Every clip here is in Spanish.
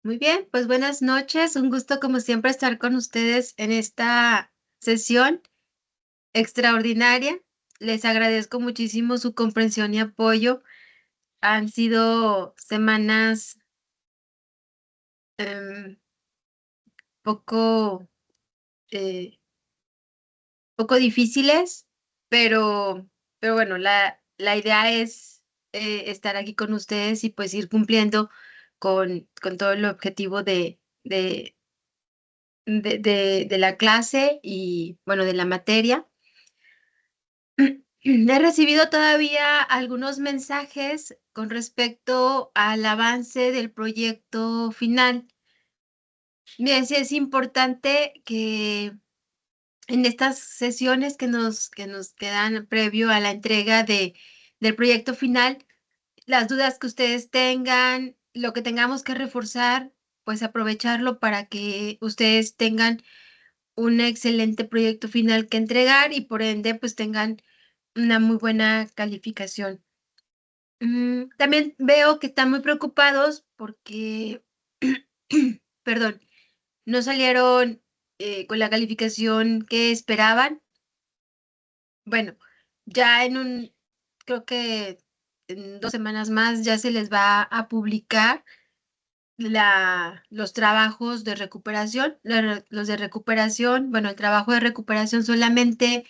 Muy bien, pues buenas noches. Un gusto como siempre estar con ustedes en esta sesión extraordinaria. Les agradezco muchísimo su comprensión y apoyo. Han sido semanas em, poco, eh, poco difíciles, pero bueno, la idea es estar aquí con ustedes y pues ir cumpliendo con todo el objetivo de la clase y, bueno, de la materia. He recibido todavía algunos mensajes con respecto al avance del proyecto final. Miren, sí es importante que en estas sesiones que nos quedan previo a la entrega del proyecto final, las dudas que ustedes tengan, lo que tengamos que reforzar, pues aprovecharlo para que ustedes tengan un excelente proyecto final que entregar y por ende, pues tengan una muy buena calificación. También veo que están muy preocupados porque, perdón, no salieron con la calificación que esperaban. Bueno, ya creo que en 2 semanas más ya se les va a publicar los trabajos de recuperación. Los de recuperación, bueno, el trabajo de recuperación solamente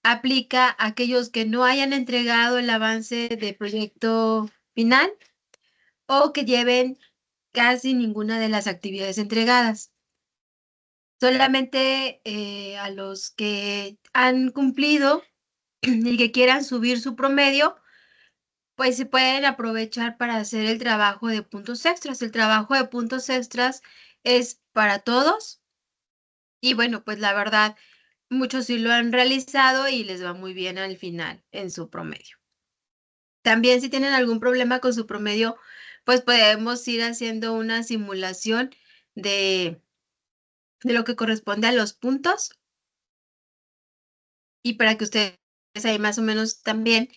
aplica a aquellos que no hayan entregado el avance de proyecto final o que lleven casi ninguna de las actividades entregadas. Solamente a los que han cumplido y que quieran subir su promedio, pues se pueden aprovechar para hacer el trabajo de puntos extras. El trabajo de puntos extras es para todos y bueno, pues la verdad, muchos sí lo han realizado y les va muy bien al final en su promedio. También si tienen algún problema con su promedio, pues podemos ir haciendo una simulación de, de lo que corresponde a los puntos y para que ustedes ahí más o menos también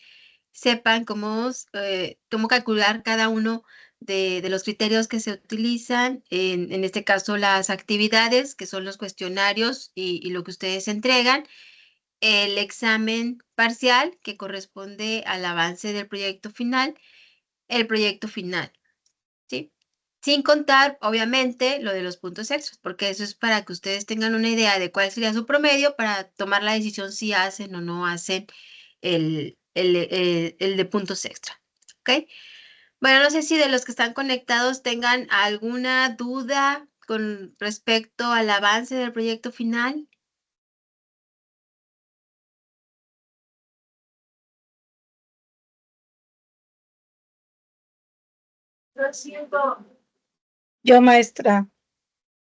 sepan cómo calcular cada uno de los criterios que se utilizan, en este caso las actividades, que son los cuestionarios y lo que ustedes entregan, el examen parcial que corresponde al avance del proyecto final, el proyecto final. ¿Sí? Sin contar, obviamente, lo de los puntos extras, porque eso es para que ustedes tengan una idea de cuál sería su promedio para tomar la decisión si hacen o no hacen el de puntos extra. ¿Ok? Bueno, no sé si de los que están conectados tengan alguna duda con respecto al avance del proyecto final. Yo, maestra.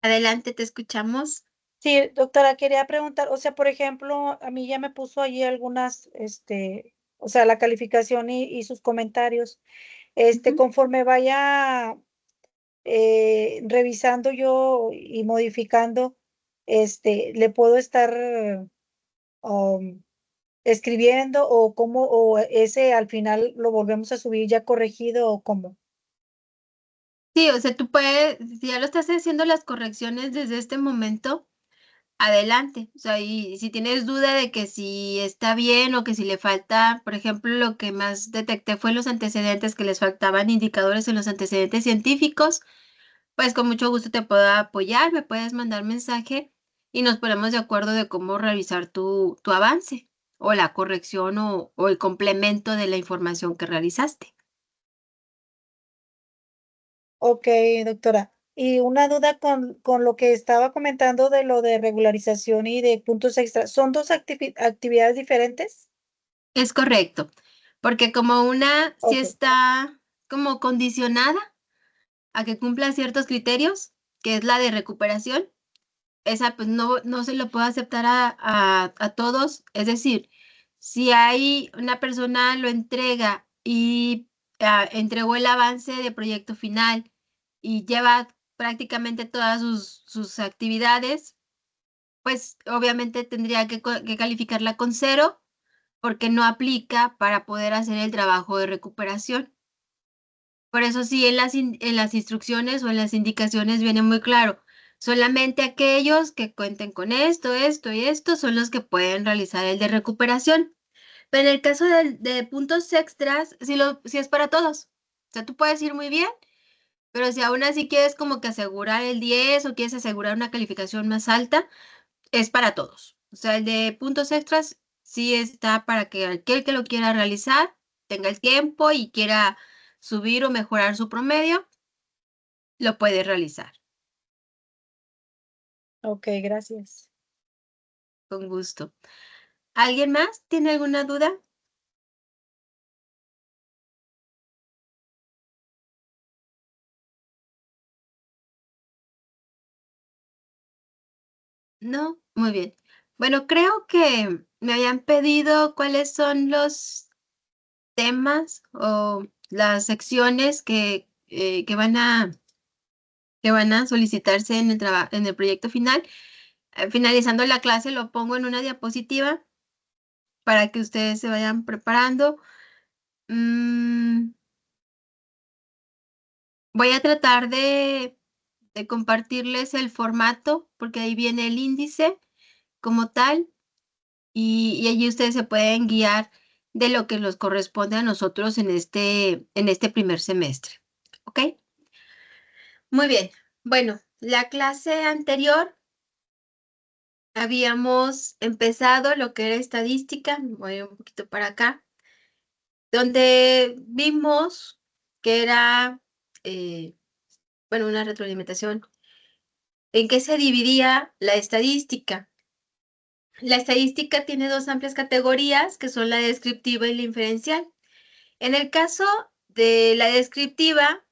Adelante, te escuchamos. Sí, doctora, quería preguntar, o sea, por ejemplo, a mí ya me puso allí algunas, o sea, la calificación y sus comentarios. Ujú. Conforme vaya revisando yo y modificando, le puedo estar um, escribiendo o cómo, o ese al final lo volvemos a subir ya corregido o cómo. Sí, o sea, tú puedes, si ya lo estás haciendo las correcciones desde este momento, adelante. O sea, y si tienes duda de que si está bien o que si le falta, por ejemplo, lo que más detecté fue los antecedentes, que les faltaban indicadores en los antecedentes científicos, pues con mucho gusto te puedo apoyar, me puedes mandar mensaje y nos ponemos de acuerdo de cómo revisar tu avance o la corrección o el complemento de la información que realizaste. Ok, doctora. Y una duda con lo que estaba comentando de lo de regularización y de puntos extra. ¿Son dos actividades diferentes? Es correcto, porque como una sí Ok, está como condicionada a que cumpla ciertos criterios, que es la de recuperación, esa pues no se lo puedo aceptar a todos. Es decir, si hay una persona lo entrega y entregó el avance de proyecto final y lleva prácticamente todas sus actividades, pues obviamente tendría que calificarla con 0 porque no aplica para poder hacer el trabajo de recuperación. Por eso sí, en las instrucciones o en las indicaciones viene muy claro. Solamente aquellos que cuenten con esto, esto y esto son los que pueden realizar el de recuperación. Pero en el caso de puntos extras, sí es para todos. O sea, tú puedes ir muy bien, pero si aún así quieres como que asegurar el 10 o quieres asegurar una calificación más alta, es para todos. O sea, el de puntos extras sí está para que aquel que lo quiera realizar tenga el tiempo y quiera subir o mejorar su promedio, lo puede realizar. Ok, gracias. Con gusto. ¿Alguien más tiene alguna duda? No, muy bien. Bueno, creo que me habían pedido cuáles son los temas o las secciones que van a solicitarse en en el proyecto final. Finalizando la clase lo pongo en una diapositiva para que ustedes se vayan preparando. Voy a tratar de compartirles el formato porque ahí viene el índice como tal y allí ustedes se pueden guiar de lo que nos corresponde a nosotros en este primer semestre. ¿Ok? Muy bien. Bueno, la clase anterior habíamos empezado lo que era estadística, voy un poquito para acá, donde vimos que era, bueno, una retroalimentación, en qué se dividía la estadística. La estadística tiene dos amplias categorías, que son la descriptiva y la inferencial. En el caso de la descriptiva,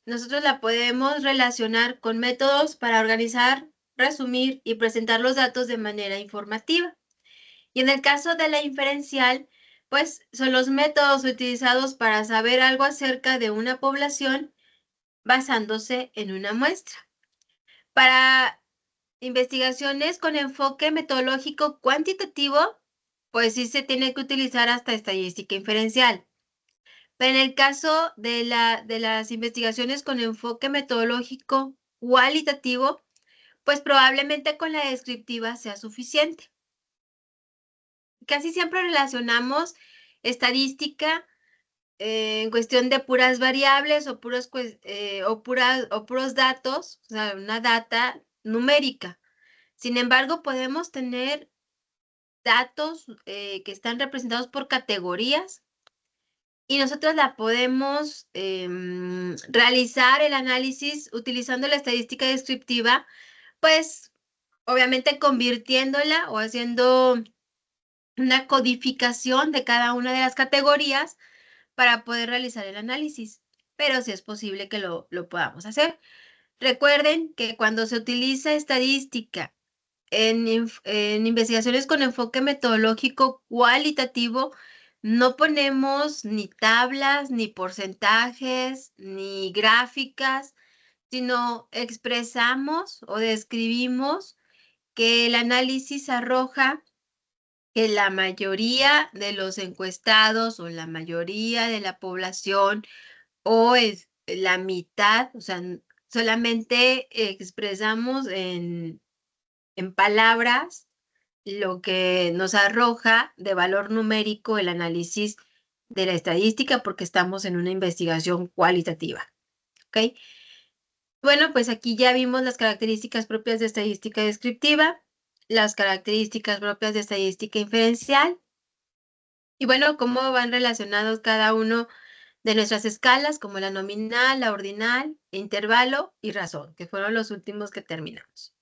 nosotros la podemos relacionar con métodos para organizar, resumir y presentar los datos de manera informativa. Y en el caso de la inferencial, pues son los métodos utilizados para saber algo acerca de una población basándose en una muestra. Para investigaciones con enfoque metodológico cuantitativo, pues sí se tiene que utilizar hasta estadística inferencial. Pero en el caso de las investigaciones con enfoque metodológico cualitativo, pues probablemente con la descriptiva sea suficiente. Casi siempre relacionamos estadística en cuestión de puras variables o o puros datos, o sea, una data numérica. Sin embargo, podemos tener datos que están representados por categorías y nosotros la podemos realizar el análisis utilizando la estadística descriptiva, pues obviamente convirtiéndola o haciendo una codificación de cada una de las categorías para poder realizar el análisis, pero sí es posible que lo podamos hacer. Recuerden que cuando se utiliza estadística en investigaciones con enfoque metodológico cualitativo, no ponemos ni tablas, ni porcentajes, ni gráficas, sino expresamos o describimos que el análisis arroja que la mayoría de los encuestados o la mayoría de la población o es la mitad, o sea, solamente expresamos en palabras lo que nos arroja de valor numérico el análisis de la estadística porque estamos en una investigación cualitativa. ¿Ok? Bueno, pues aquí ya vimos las características propias de estadística descriptiva, las características propias de estadística inferencial y bueno, cómo van relacionados cada uno de nuestras escalas como la nominal, la ordinal, intervalo y razón, que fueron los últimos que terminamos.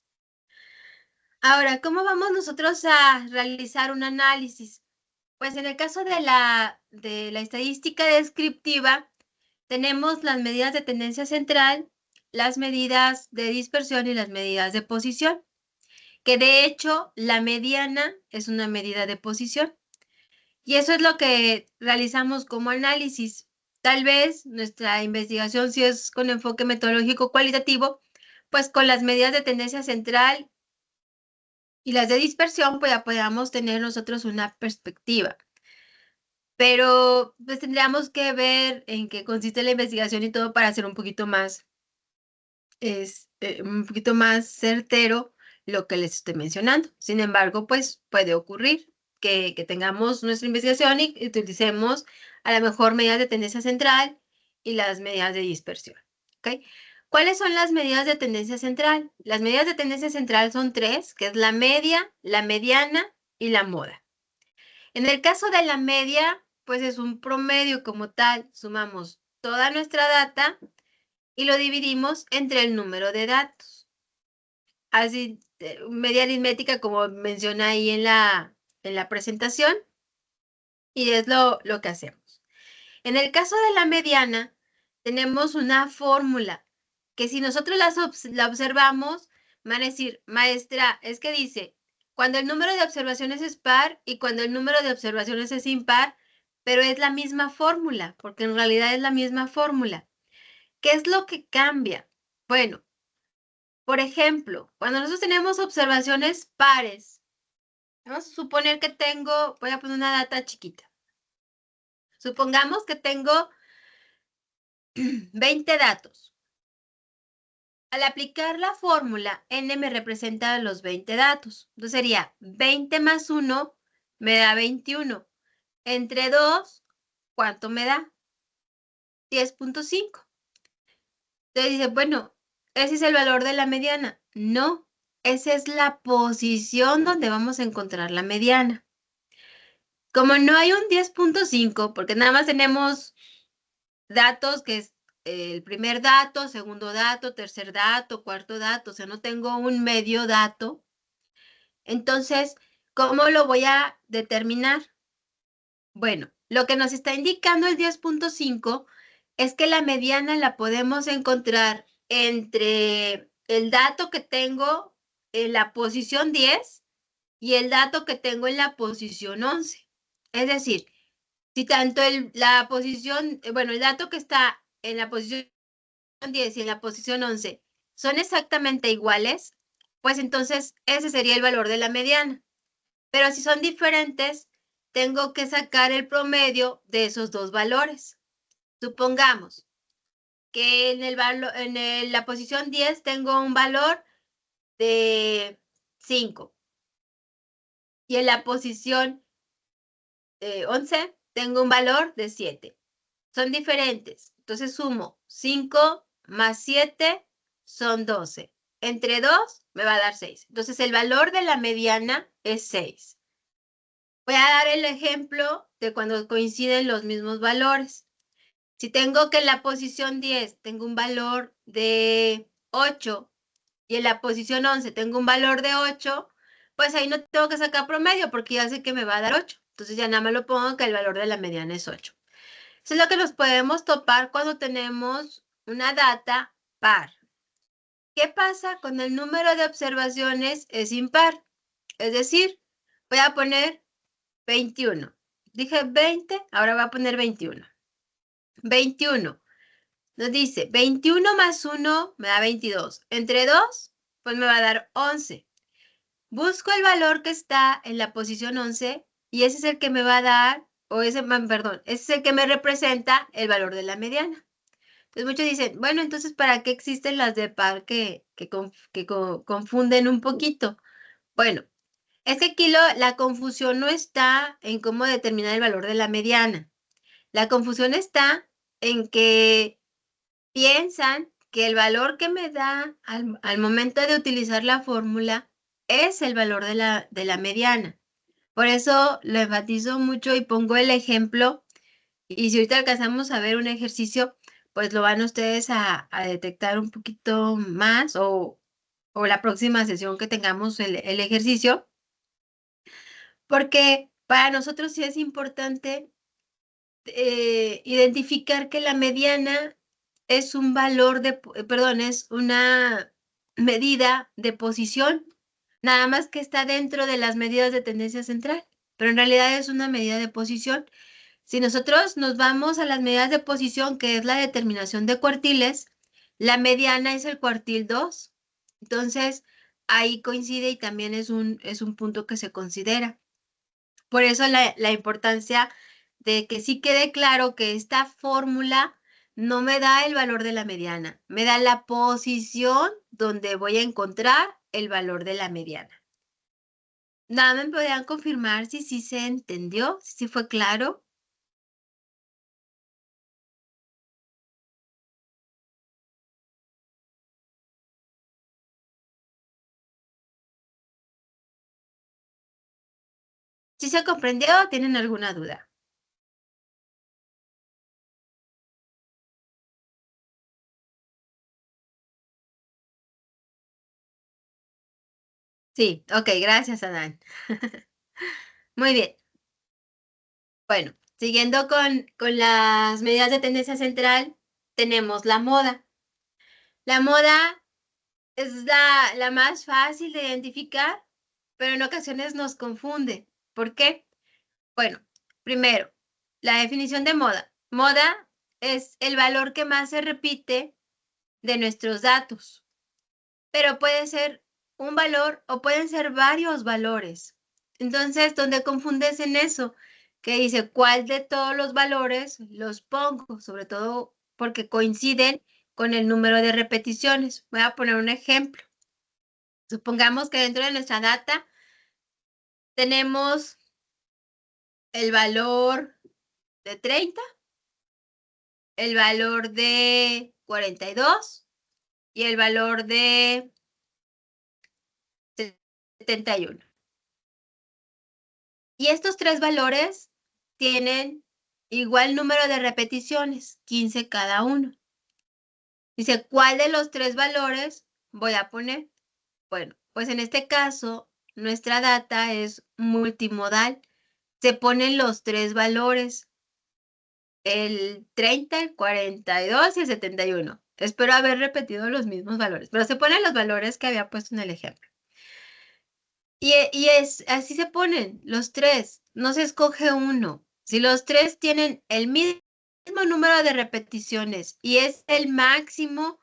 Ahora, ¿cómo vamos nosotros a realizar un análisis? Pues en el caso de la estadística descriptiva, tenemos las medidas de tendencia central, las medidas de dispersión y las medidas de posición, que de hecho la mediana es una medida de posición. Y eso es lo que realizamos como análisis. Tal vez nuestra investigación, si es con enfoque metodológico cualitativo, pues con las medidas de tendencia central y las de dispersión, pues ya podamos tener nosotros una perspectiva. pero pues tendríamos que ver en qué consiste la investigación y todo para hacer un poquito más certero lo que les estoy mencionando. Sin embargo, pues puede ocurrir que tengamos nuestra investigación y utilicemos a lo mejor medidas de tendencia central y las medidas de dispersión. ¿Ok? ¿Cuáles son las medidas de tendencia central? Las medidas de tendencia central son tres, que es la media, la mediana y la moda. En el caso de la media, pues es un promedio como tal. Sumamos toda nuestra data y lo dividimos entre el número de datos. Así, media aritmética como menciona ahí en la presentación, y es lo que hacemos. En el caso de la mediana, tenemos una fórmula que si nosotros la observamos, van a decir, maestra, es que dice, cuando el número de observaciones es par y cuando el número de observaciones es impar, pero es la misma fórmula, porque en realidad es la misma fórmula. ¿Qué es lo que cambia? Bueno, por ejemplo, cuando nosotros tenemos observaciones pares, vamos a suponer que voy a poner una data chiquita. Supongamos que tengo 20 datos. Al aplicar la fórmula, n me representa los 20 datos. Entonces sería 20 más 1 me da 21. Entre 2, ¿cuánto me da? 10.5. Entonces dice, bueno, ¿ese es el valor de la mediana? No, esa es la posición donde vamos a encontrar la mediana. Como no hay un 10.5, porque nada más tenemos datos que es el primer dato, segundo dato, tercer dato, cuarto dato, o sea, no tengo un medio dato. Entonces, ¿cómo lo voy a determinar? Bueno, lo que nos está indicando el 10.5 es que la mediana la podemos encontrar entre el dato que tengo en la posición 10 y el dato que tengo en la posición 11. Es decir, si tanto la posición, bueno, el dato que está en la posición 10 y en la posición 11 son exactamente iguales, pues entonces ese sería el valor de la mediana. Pero si son diferentes, tengo que sacar el promedio de esos dos valores. Supongamos que en la posición 10 tengo un valor de 5 y en la posición 11 tengo un valor de 7. Son diferentes. Entonces sumo 5 más 7 son 12. Entre 2 me va a dar 6. Entonces el valor de la mediana es 6. Voy a dar el ejemplo de cuando coinciden los mismos valores. Si tengo que en la posición 10 tengo un valor de 8 y en la posición 11 tengo un valor de 8, pues ahí no tengo que sacar promedio porque ya sé que me va a dar 8. Entonces ya nada más lo pongo que el valor de la mediana es 8. Eso es lo que nos podemos topar cuando tenemos una data par. ¿Qué pasa cuando el número de observaciones es impar? Es decir, voy a poner 21. Dije 20, ahora voy a poner 21. 21. Nos dice 21 más 1 me da 22. Entre 2, pues me va a dar 11. Busco el valor que está en la posición 11 y ese es el que me va a dar, perdón, ese es el que me representa el valor de la mediana. Entonces muchos dicen, bueno, entonces ¿para qué existen las de par que confunden un poquito? Bueno, es que aquí la confusión no está en cómo determinar el valor de la mediana. La confusión está en que piensan que el valor que me da al momento de utilizar la fórmula es el valor de la mediana. Por eso lo enfatizo mucho y pongo el ejemplo. Y si ahorita alcanzamos a ver un ejercicio, pues lo van ustedes a detectar un poquito más o la próxima sesión que tengamos el ejercicio, porque para nosotros sí es importante identificar que la mediana es un valor perdón, es una medida de posición, nada más que está dentro de las medidas de tendencia central, pero en realidad es una medida de posición. Si nosotros nos vamos a las medidas de posición, que es la determinación de cuartiles, la mediana es el cuartil 2. Entonces, ahí coincide y también es un punto que se considera. Por eso la importancia de que sí quede claro que esta fórmula no me da el valor de la mediana, me da la posición donde voy a encontrar el valor de la mediana. Nada, ¿me podrían confirmar si sí se entendió? ¿Si sí fue claro? ¿Sí se comprendió o tienen alguna duda? Sí, ok, gracias, Adán. Muy bien. Bueno, siguiendo con las medidas de tendencia central, tenemos la moda. La moda es la más fácil de identificar, pero en ocasiones nos confunde. ¿Por qué? Bueno, primero, la definición de moda. Moda es el valor que más se repite de nuestros datos, pero puede ser un valor o pueden ser varios valores. Entonces, ¿dónde confundes en eso? Que dice, ¿cuál de todos los valores los pongo? Sobre todo porque coinciden con el número de repeticiones. Voy a poner un ejemplo. Supongamos que dentro de nuestra data tenemos el valor de 30, el valor de 42 y el valor de 71. Y estos tres valores tienen igual número de repeticiones, 15 cada uno. Dice, ¿cuál de los tres valores voy a poner? Bueno, pues en este caso, nuestra data es multimodal. Se ponen los tres valores, el 30, el 42 y el 71. Espero haber repetido los mismos valores, pero se ponen los valores que había puesto en el ejemplo. Y así se ponen los tres, no se escoge uno. Si los tres tienen el mismo número de repeticiones y es el máximo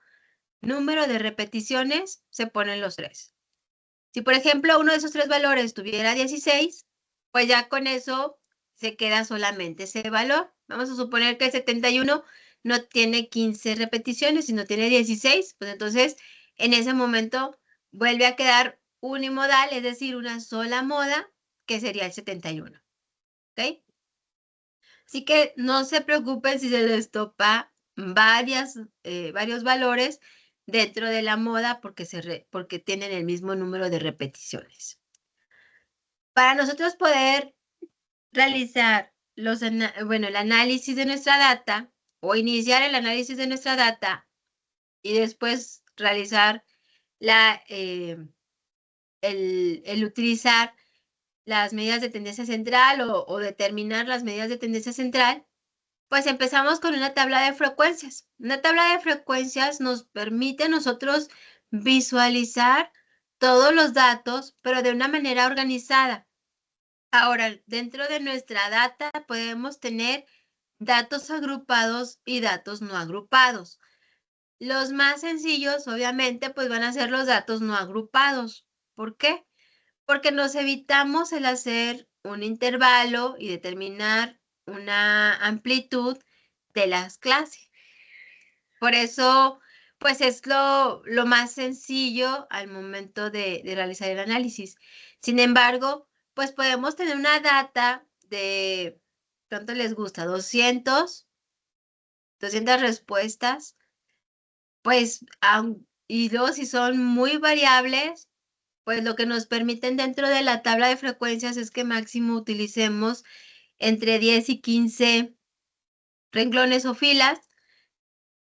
número de repeticiones, se ponen los tres. Si, por ejemplo, uno de esos tres valores tuviera 16, pues ya con eso se queda solamente ese valor. Vamos a suponer que el 71 no tiene 15 repeticiones, sino tiene 16, pues entonces en ese momento vuelve a quedar unimodal, es decir, una sola moda, que sería el 71. ¿Ok? Así que no se preocupen si se les topa varios valores dentro de la moda porque tienen el mismo número de repeticiones. Para nosotros poder realizar el análisis de nuestra data o iniciar el análisis de nuestra data y después realizar el utilizar las medidas de tendencia central o determinar las medidas de tendencia central, pues empezamos con una tabla de frecuencias. Una tabla de frecuencias nos permite a nosotros visualizar todos los datos, pero de una manera organizada. Ahora, dentro de nuestra data podemos tener datos agrupados y datos no agrupados. Los más sencillos, obviamente, pues van a ser los datos no agrupados. ¿Por qué? Porque nos evitamos el hacer un intervalo y determinar una amplitud de las clases. Por eso, pues es lo más sencillo al momento de realizar el análisis. Sin embargo, pues podemos tener una data de, ¿cuánto les gusta? 200 respuestas, pues, y luego si son muy variables, pues lo que nos permiten dentro de la tabla de frecuencias es que máximo utilicemos entre 10 y 15 renglones o filas.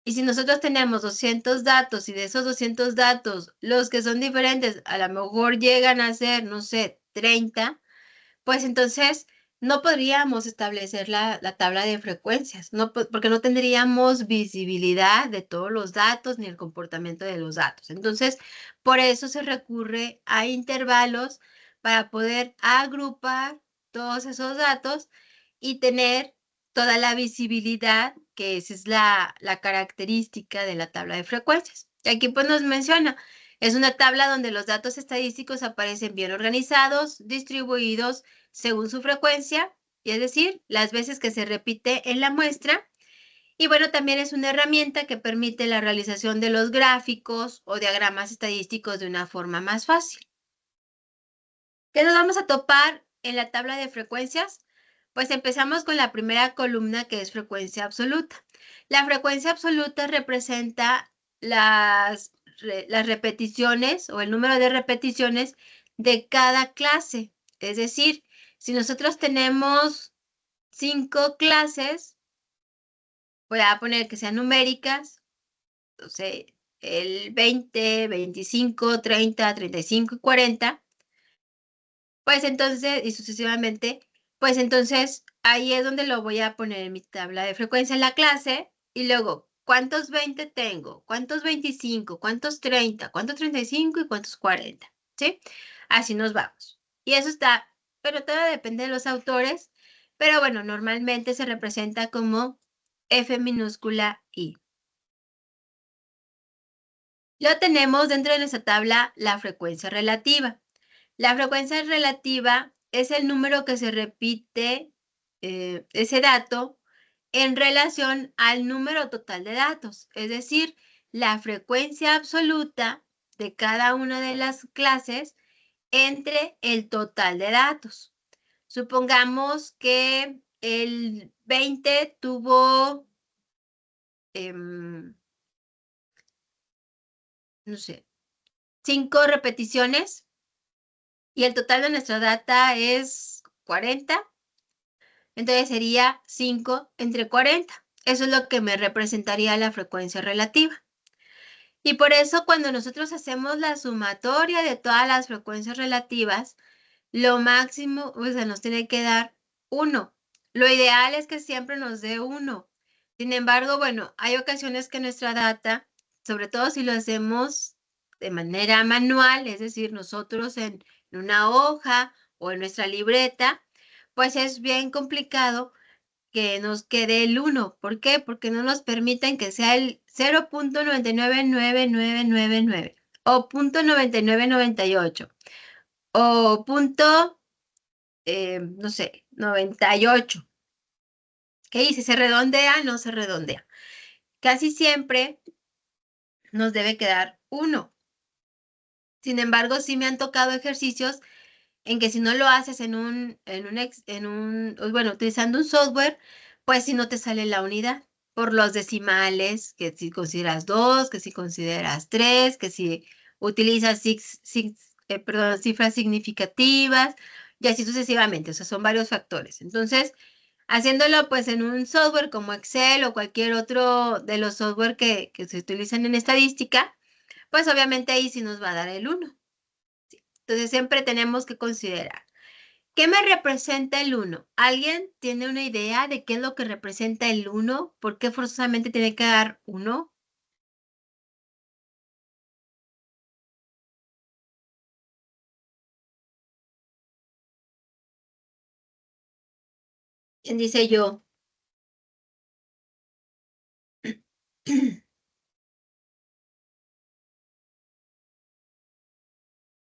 Y si nosotros tenemos 200 datos y de esos 200 datos, los que son diferentes a lo mejor llegan a ser, no sé, 30, pues entonces no podríamos establecer la tabla de frecuencias, porque no tendríamos visibilidad de todos los datos ni el comportamiento de los datos. Entonces, por eso se recurre a intervalos para poder agrupar todos esos datos y tener toda la visibilidad, que esa es la característica de la tabla de frecuencias. Y aquí pues nos menciona, es una tabla donde los datos estadísticos aparecen bien organizados, distribuidos según su frecuencia y es decir, las veces que se repite en la muestra. Y bueno, también es una herramienta que permite la realización de los gráficos o diagramas estadísticos de una forma más fácil. ¿Qué nos vamos a topar en la tabla de frecuencias? Pues empezamos con la primera columna, que es frecuencia absoluta. La frecuencia absoluta representa las repeticiones o el número de repeticiones de cada clase. Es decir, si nosotros tenemos 5 clases, voy a poner que sean numéricas, no sé, el 20, 25, 30, 35 y 40, pues entonces, y sucesivamente, pues entonces ahí es donde lo voy a poner en mi tabla de frecuencia en la clase y luego, ¿cuántos 20 tengo? ¿Cuántos 25? ¿Cuántos 30? ¿Cuántos 35 y cuántos 40? ¿Sí? Así nos vamos. Y eso está, pero todo depende de los autores, pero bueno, normalmente se representa como F minúscula I. Lo tenemos dentro de nuestra tabla la frecuencia relativa. La frecuencia relativa es el número que se repite ese dato en relación al número total de datos, es decir, la frecuencia absoluta de cada una de las clases entre el total de datos. Supongamos que el 20 tuvo, no sé, 5 repeticiones y el total de nuestra data es 40. Entonces sería 5 entre 40. Eso es lo que me representaría la frecuencia relativa. Y por eso cuando nosotros hacemos la sumatoria de todas las frecuencias relativas, lo máximo, o sea, nos tiene que dar 1. Lo ideal es que siempre nos dé 1. Sin embargo, bueno, hay ocasiones que nuestra data, sobre todo si lo hacemos de manera manual, es decir, nosotros en una hoja o en nuestra libreta, pues es bien complicado que nos quede el 1. ¿Por qué? Porque no nos permiten que sea el 0.999999 o .9998 o punto, no sé, 98. ¿Qué dice? ¿Se redondea? No se redondea. Casi siempre nos debe quedar 1. Sin embargo, sí me han tocado ejercicios en que si no lo haces bueno, utilizando un software, pues si no te sale la unidad por los decimales, que si consideras 2, que si consideras 3, que si utilizas cifras significativas y así sucesivamente. O sea, son varios factores. Entonces, haciéndolo pues en un software como Excel o cualquier otro de los software que se utilizan en estadística, pues obviamente ahí sí nos va a dar el 1. Entonces siempre tenemos que considerar, ¿qué me representa el 1? ¿Alguien tiene una idea de qué es lo que representa el 1? ¿Por qué forzosamente tiene que dar 1? ¿Quién dice yo?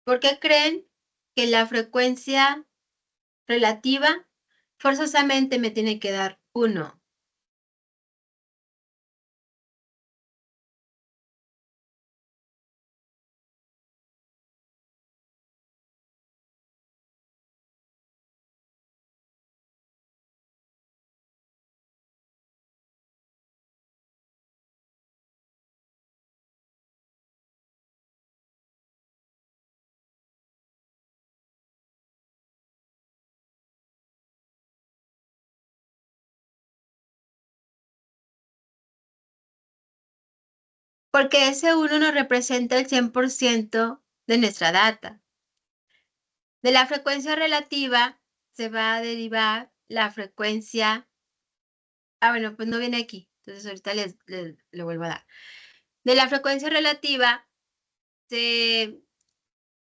¿Por qué creen que la frecuencia relativa forzosamente me tiene que dar 1? Porque ese 1 nos representa el 100% de nuestra data. De la frecuencia relativa se va a derivar la frecuencia. Bueno, pues no viene aquí. Entonces ahorita le vuelvo a dar. De la frecuencia relativa se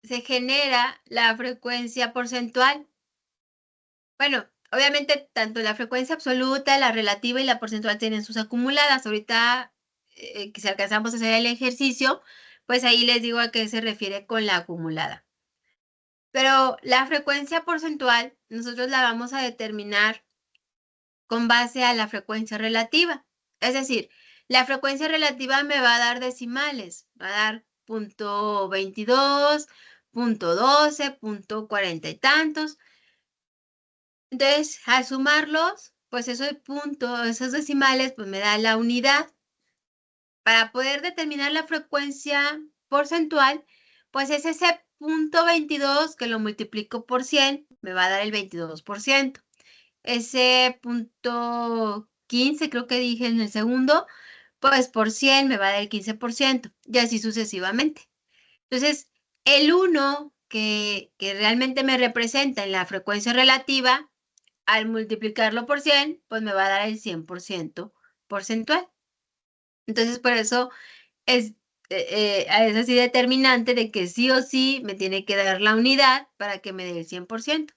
genera la frecuencia porcentual. Bueno, obviamente tanto la frecuencia absoluta, la relativa y la porcentual tienen sus acumuladas. Ahorita que si alcanzamos a hacer el ejercicio, pues ahí les digo a qué se refiere con la acumulada. Pero la frecuencia porcentual nosotros la vamos a determinar con base a la frecuencia relativa. Es decir, la frecuencia relativa me va a dar decimales, va a dar 0.22, 0.12, 0.40 y tantos. Entonces, al sumarlos, pues esos decimales, pues me da la unidad. Para poder determinar la frecuencia porcentual, pues es ese 0.22 que lo multiplico por 100, me va a dar el 22%. Ese 0.15, creo que dije en el segundo, pues por 100 me va a dar el 15%, y así sucesivamente. Entonces, el 1 que realmente me representa en la frecuencia relativa, al multiplicarlo por 100, pues me va a dar el 100% porcentual. Entonces, por eso es así determinante de que sí o sí me tiene que dar la unidad para que me dé el 100%,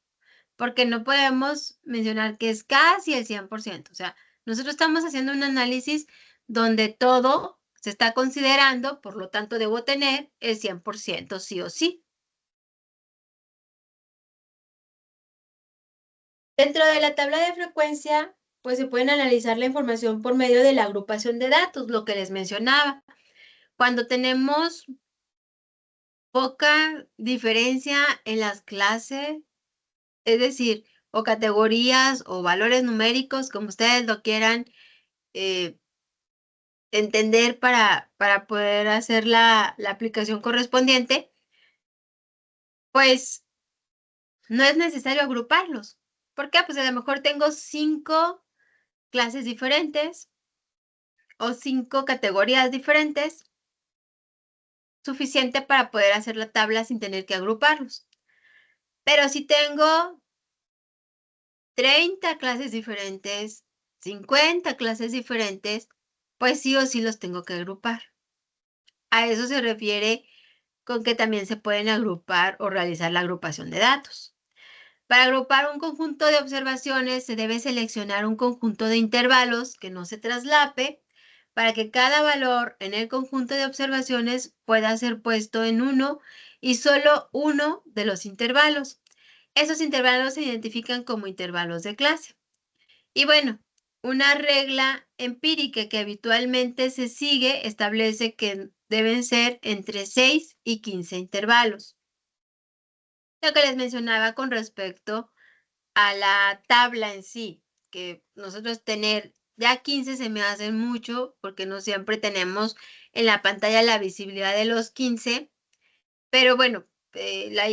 porque no podemos mencionar que es casi el 100%. O sea, nosotros estamos haciendo un análisis donde todo se está considerando, por lo tanto debo tener el 100% sí o sí. Dentro de la tabla de frecuencia, pues se pueden analizar la información por medio de la agrupación de datos, lo que les mencionaba. Cuando tenemos poca diferencia en las clases, es decir, o categorías o valores numéricos, como ustedes lo quieran entender para poder hacer la aplicación correspondiente, pues no es necesario agruparlos. ¿Por qué? Pues a lo mejor tengo 5 clases diferentes o 5 categorías diferentes, suficiente para poder hacer la tabla sin tener que agruparlos. Pero si tengo 30 clases diferentes, 50 clases diferentes, pues sí o sí los tengo que agrupar. A eso se refiere con que también se pueden agrupar o realizar la agrupación de datos. Para agrupar un conjunto de observaciones se debe seleccionar un conjunto de intervalos que no se traslape para que cada valor en el conjunto de observaciones pueda ser puesto en uno y solo uno de los intervalos. Esos intervalos se identifican como intervalos de clase. Y bueno, una regla empírica que habitualmente se sigue establece que deben ser entre 6 y 15 intervalos. Lo que les mencionaba con respecto a la tabla en sí, que nosotros tener ya 15 se me hace mucho porque no siempre tenemos en la pantalla la visibilidad de los 15, pero bueno, lo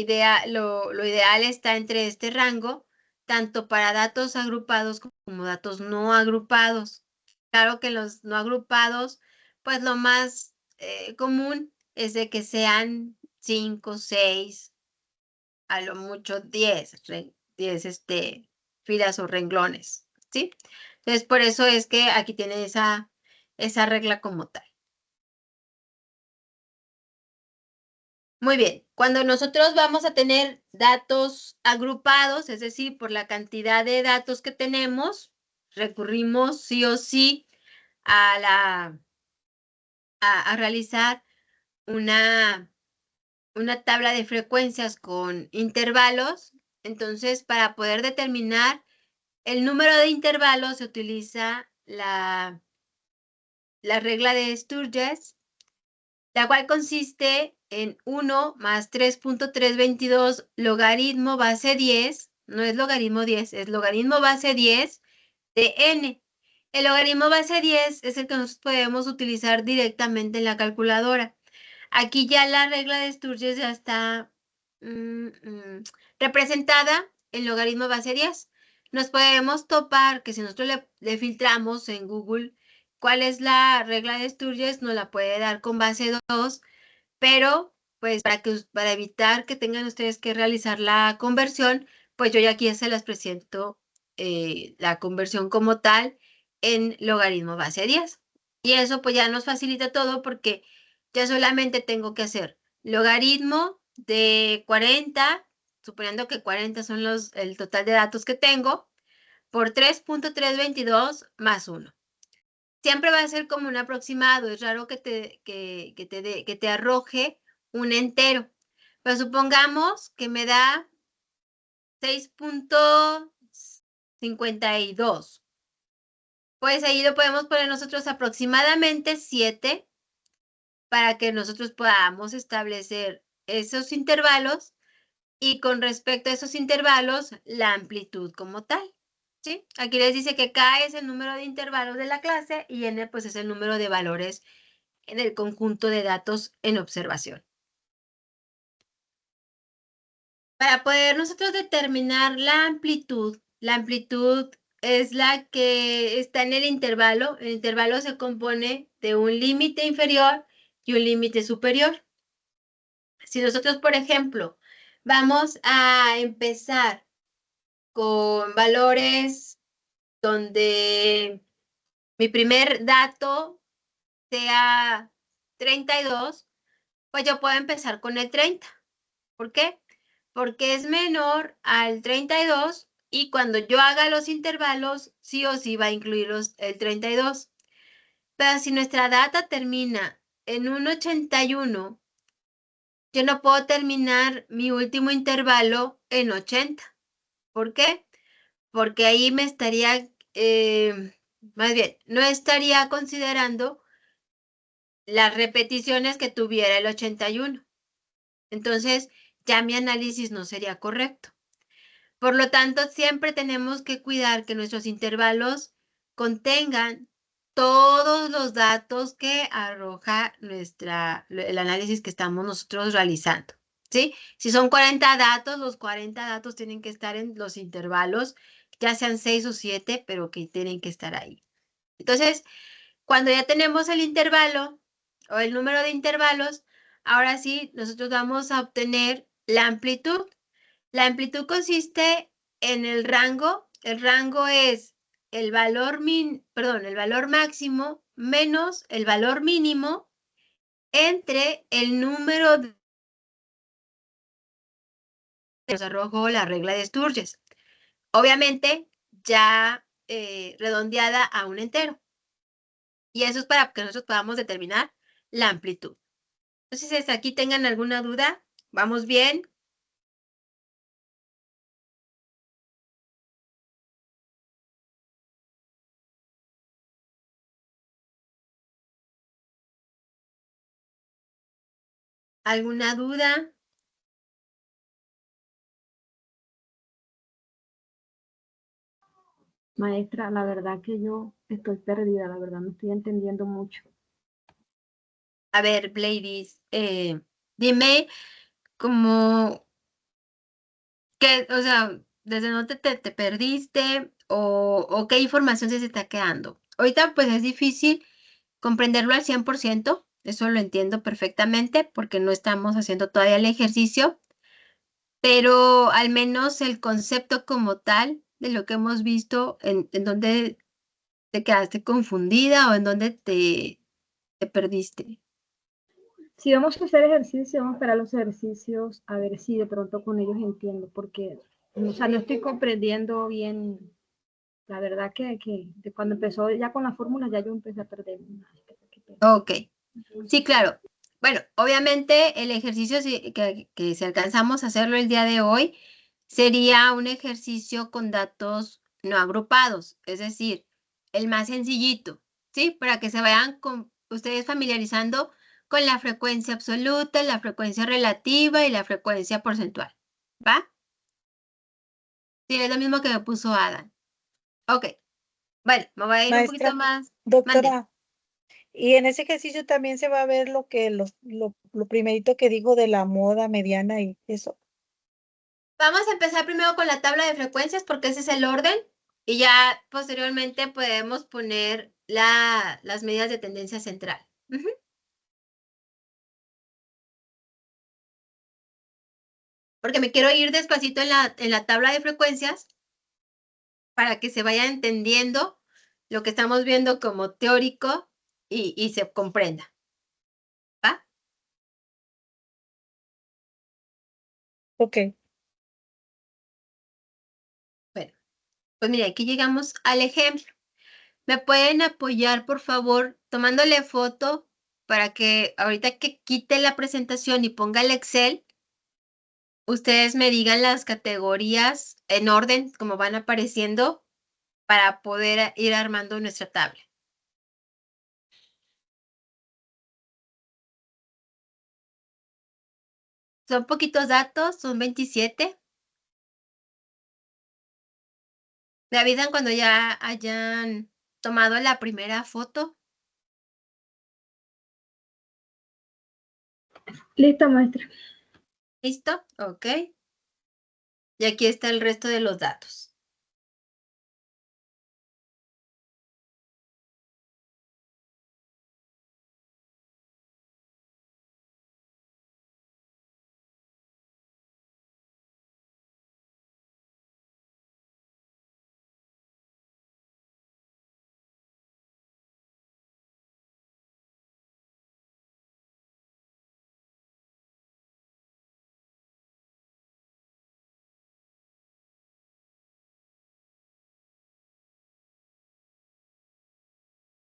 ideal está entre este rango, tanto para datos agrupados como datos no agrupados. Claro que los no agrupados, pues lo más común es de que sean 5, 6, a lo mucho 10 filas o renglones, ¿sí? Entonces, por eso es que aquí tiene esa regla como tal. Muy bien, cuando nosotros vamos a tener datos agrupados, es decir, por la cantidad de datos que tenemos, recurrimos sí o sí a realizar una tabla de frecuencias con intervalos. Entonces, para poder determinar el número de intervalos se utiliza la regla de Sturges, la cual consiste en 1 más 3.322 logaritmo base 10, no es logaritmo 10, es logaritmo base 10 de n. El logaritmo base 10 es el que nosotros podemos utilizar directamente en la calculadora. Aquí ya la regla de Sturges ya está representada en logaritmo base 10. Nos podemos topar que si nosotros le filtramos en Google cuál es la regla de Sturges, nos la puede dar con base 2, pero pues para evitar que tengan ustedes que realizar la conversión, pues yo ya aquí se las presento la conversión como tal en logaritmo base 10. Y eso pues ya nos facilita todo porque ya solamente tengo que hacer logaritmo de 40, suponiendo que 40 son el total de datos que tengo, por 3.322 más 1. Siempre va a ser como un aproximado, es raro que te arroje un entero. Pues supongamos que me da 6.52. Pues ahí lo podemos poner nosotros aproximadamente 7 para que nosotros podamos establecer esos intervalos y con respecto a esos intervalos, la amplitud como tal. ¿Sí? Aquí les dice que K es el número de intervalos de la clase y N pues es el número de valores en el conjunto de datos en observación. Para poder nosotros determinar la amplitud es la que está en el intervalo. El intervalo se compone de un límite inferior y un límite superior. Si nosotros, por ejemplo, vamos a empezar con valores donde mi primer dato sea 32, pues yo puedo empezar con el 30. ¿Por qué? Porque es menor al 32 y cuando yo haga los intervalos, sí o sí va a incluir el 32. Pero si nuestra data termina en un 81, yo no puedo terminar mi último intervalo en 80. ¿Por qué? Porque ahí me estaría, más bien, no estaría considerando las repeticiones que tuviera el 81. Entonces, ya mi análisis no sería correcto. Por lo tanto, siempre tenemos que cuidar que nuestros intervalos contengan todos los datos que arroja el análisis que estamos nosotros realizando. ¿Sí? Si son 40 datos, los 40 datos tienen que estar en los intervalos, ya sean 6 o 7, pero que tienen que estar ahí. Entonces, cuando ya tenemos el intervalo o el número de intervalos, ahora sí, nosotros vamos a obtener la amplitud. La amplitud consiste en el rango. El rango es el valor el valor máximo menos el valor mínimo entre el número de nos arrojó la regla de Sturges. Obviamente, ya redondeada a un entero. Y eso es para que nosotros podamos determinar la amplitud. Entonces, aquí tengan alguna duda. ¿Vamos bien? ¿Alguna duda? Maestra, la verdad que yo estoy perdida, la verdad no estoy entendiendo mucho. A ver, Bladys, dime como que, o sea, desde dónde te perdiste o qué información se está quedando. Ahorita pues es difícil comprenderlo al 100%, eso lo entiendo perfectamente porque no estamos haciendo todavía el ejercicio, pero al menos el concepto como tal de lo que hemos visto, en dónde te quedaste confundida o en dónde te perdiste. Si vamos a hacer ejercicio, vamos a esperar los ejercicios a ver si de pronto con ellos entiendo, porque o sea, no estoy comprendiendo bien. La verdad que de cuando empezó ya con las fórmulas ya yo empecé a perder. Ok, sí, claro. Bueno, obviamente el ejercicio que si alcanzamos a hacerlo el día de hoy sería un ejercicio con datos no agrupados, es decir, el más sencillito, ¿sí? Para que se vayan ustedes familiarizando con la frecuencia absoluta, la frecuencia relativa y la frecuencia porcentual, ¿va? Sí, es lo mismo que me puso Adam. Ok, bueno, me voy a ir un poquito Maestra, más. Mande. doctora, y en ese ejercicio también se va a ver lo que lo primerito que digo de la moda mediana y eso. Vamos a empezar primero con la tabla de frecuencias porque ese es el orden y ya posteriormente podemos poner las medidas de tendencia central. Porque me quiero ir despacito en la tabla de frecuencias para que se vaya entendiendo lo que estamos viendo como teórico y se comprenda. ¿Va? Ok. Bueno, pues mira, aquí llegamos al ejemplo. ¿Me pueden apoyar, por favor, tomándole foto para que ahorita que quite la presentación y ponga el Excel, ustedes me digan las categorías en orden, como van apareciendo, para poder ir armando nuestra tabla. Son poquitos datos, son 27. Me avisan cuando ya hayan tomado la primera foto. Listo, maestra. ¿Listo? Ok. Y aquí está el resto de los datos.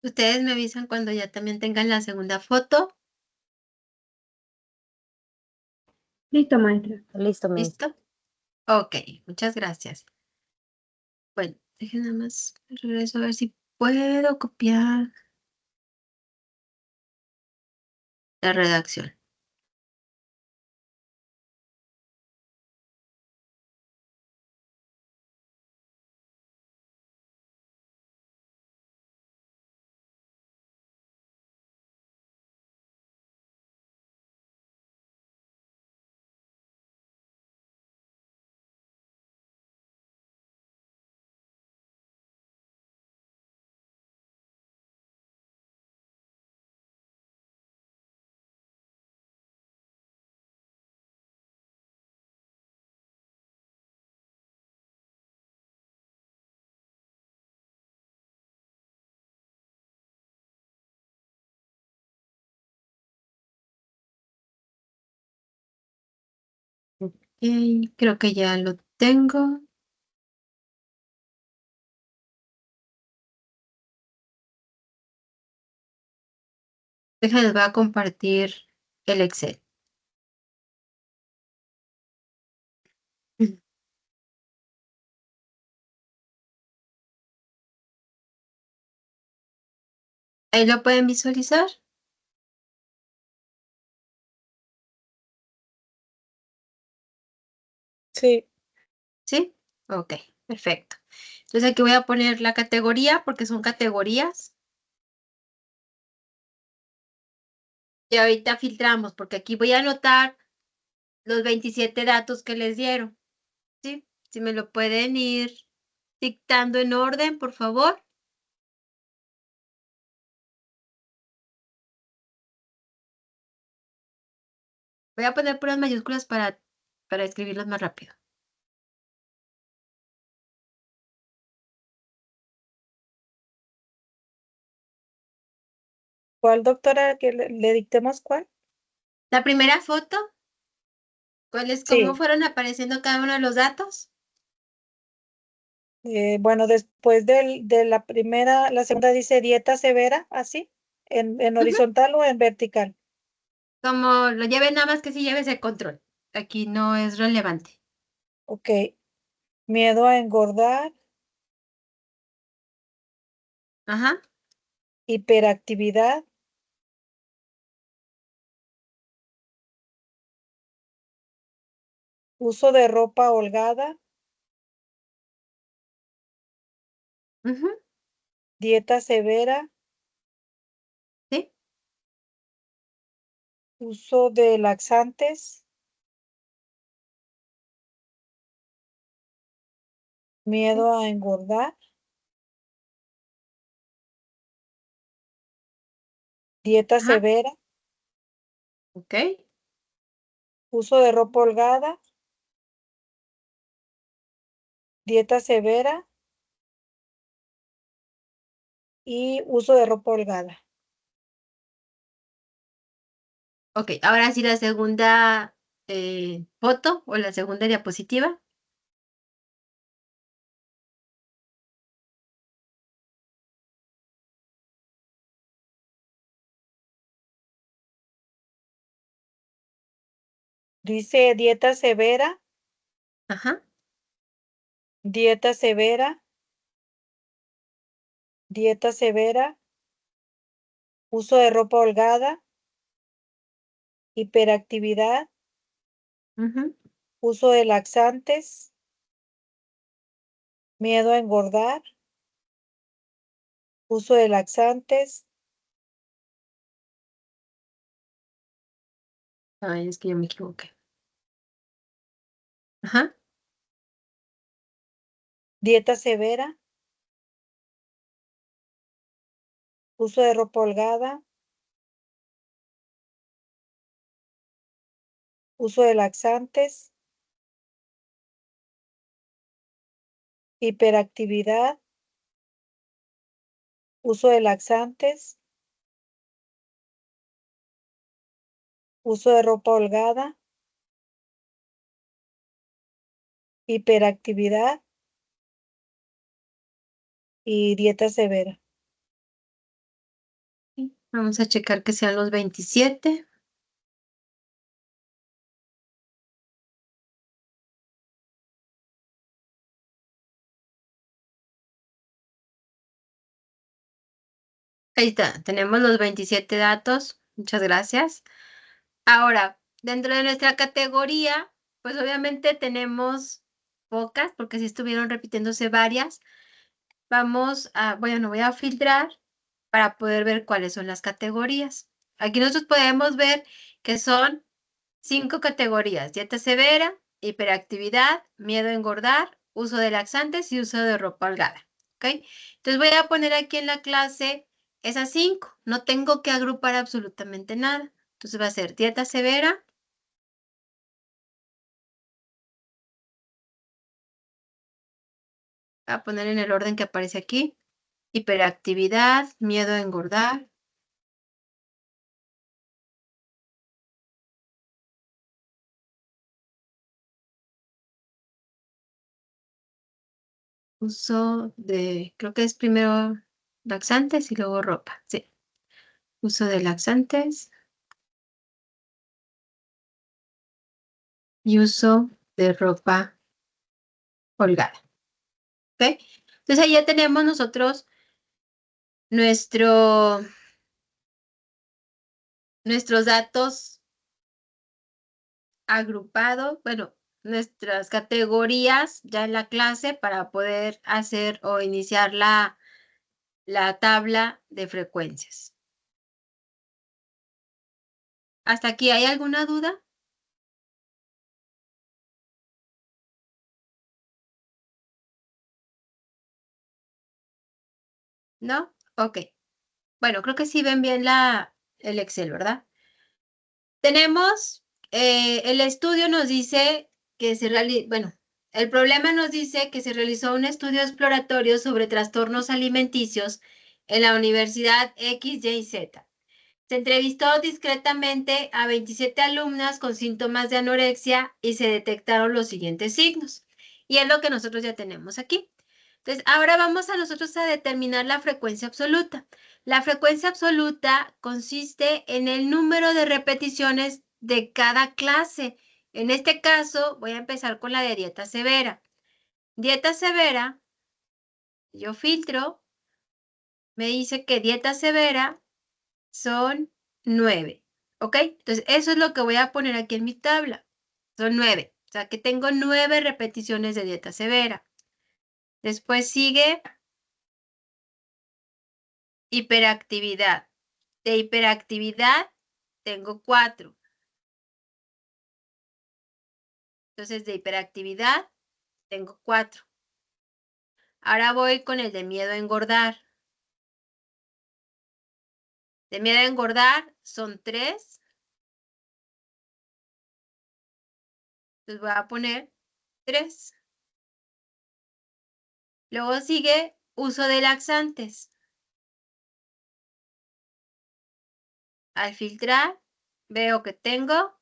Ustedes me avisan cuando ya también tengan la segunda foto. Listo, maestra. Listo, maestra. ¿Listo? Ok, muchas gracias. Bueno, dejen nada más regreso a ver si puedo copiar la redacción. Ok, creo que ya lo tengo. Déjenme, voy a compartir el Excel. Ahí lo pueden visualizar. Sí. ¿Sí? Ok, perfecto. Entonces aquí voy a poner la categoría porque son categorías. Y ahorita filtramos porque aquí voy a anotar los 27 datos que les dieron. ¿Sí? Si me lo pueden ir dictando en orden, por favor. Voy a poner puras mayúsculas para escribirlos más rápido. ¿Cuál, doctora, que le dictemos cuál? La primera foto, ¿cómo Sí. fueron apareciendo cada uno de los datos? Bueno, después de la primera, la segunda dice dieta severa, así, en Ujú. horizontal o en vertical. Como lo lleven, nada más que si lleves el control. Aquí no es relevante. Ok. Miedo a engordar, Ajá. hiperactividad, uso de ropa holgada, Ujú. dieta severa, Sí. uso de laxantes, Sí. miedo a engordar, dieta Ajá. severa, Ok. uso de ropa holgada, dieta severa y uso de ropa holgada. Ok. Ahora sí la segunda foto o la segunda diapositiva. Dice dieta severa, Ajá. dieta severa, dieta severa, uso de ropa holgada, hiperactividad, Ujú. uso de laxantes, miedo a engordar, uso de laxantes, Ay, es que yo me equivoqué. Ajá. dieta severa, uso de ropa holgada, uso de laxantes, hiperactividad, uso de laxantes, uso de ropa holgada, hiperactividad y dieta severa. Sí. Vamos a checar que sean los 27. Ahí está, tenemos los 27 datos. Muchas gracias. Ahora, dentro de nuestra categoría, pues obviamente tenemos pocas, porque sí estuvieron repitiéndose varias. Voy a filtrar para poder ver cuáles son las categorías. Aquí nosotros podemos ver que son 5 categorías: dieta severa, hiperactividad, miedo a engordar, uso de laxantes y uso de ropa holgada. ¿Ok? Entonces voy a poner aquí en la clase esas 5. No tengo que agrupar absolutamente nada. Entonces va a ser dieta severa. Voy a poner en el orden que aparece aquí: hiperactividad, miedo a engordar, creo que es primero laxantes y luego ropa. Sí, uso de laxantes y uso de ropa holgada. ¿Ok? Entonces ahí ya tenemos nosotros nuestro, nuestros datos agrupados, bueno, nuestras categorías ya en la clase para poder hacer o iniciar la tabla de frecuencias. ¿Hasta aquí hay alguna duda? ¿No? Ok. Bueno, creo que sí ven bien el Excel, ¿verdad? Tenemos, el estudio nos dice que el problema nos dice que se realizó un estudio exploratorio sobre trastornos alimenticios en la Universidad X, Y, Z. Se entrevistó discretamente a 27 alumnas con síntomas de anorexia y se detectaron los siguientes signos. Y es lo que nosotros ya tenemos aquí. Entonces, ahora vamos a nosotros a determinar la frecuencia absoluta. La frecuencia absoluta consiste en el número de repeticiones de cada clase. En este caso, voy a empezar con la de dieta severa. Dieta severa, yo filtro, me dice que dieta severa son 9. ¿Ok? Entonces, eso es lo que voy a poner aquí en mi tabla. Son 9. O sea, que tengo 9 repeticiones de dieta severa. Después sigue hiperactividad. De hiperactividad tengo 4. Entonces, de hiperactividad tengo 4. Ahora voy con el de miedo a engordar. De miedo a engordar son 3. Entonces voy a poner 3. Luego sigue uso de laxantes. Al filtrar, veo que tengo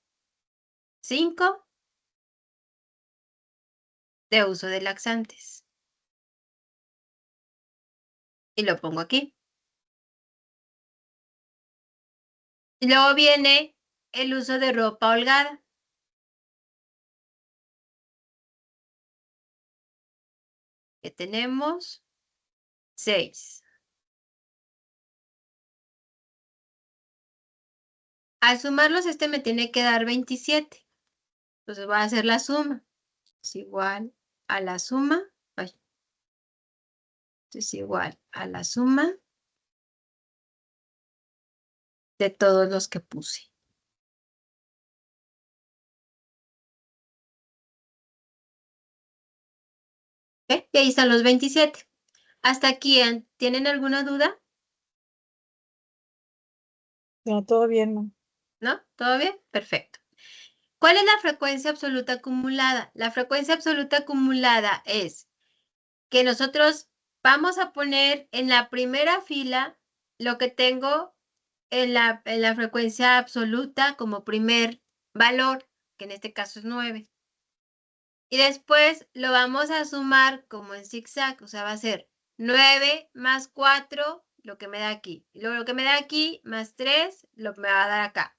5 de uso de laxantes. Y lo pongo aquí. Y luego viene el uso de ropa holgada. que tenemos 6. Al sumarlos, este me tiene que dar 27. Entonces voy a hacer la suma. Es igual a la suma. Ay. Es igual a la suma de todos los que puse. ¿Ok? Y ahí están los 27. ¿Hasta aquí tienen alguna duda? No, todo bien, ¿no? ¿No? ¿Todo bien? Perfecto. ¿Cuál es la frecuencia absoluta acumulada? La frecuencia absoluta acumulada es que nosotros vamos a poner en la primera fila lo que tengo en la frecuencia absoluta como primer valor, que en este caso es 9. Y después lo vamos a sumar como en zigzag, o sea, va a ser 9 más 4, lo que me da aquí. Y luego lo que me da aquí, más 3, lo que me va a dar acá.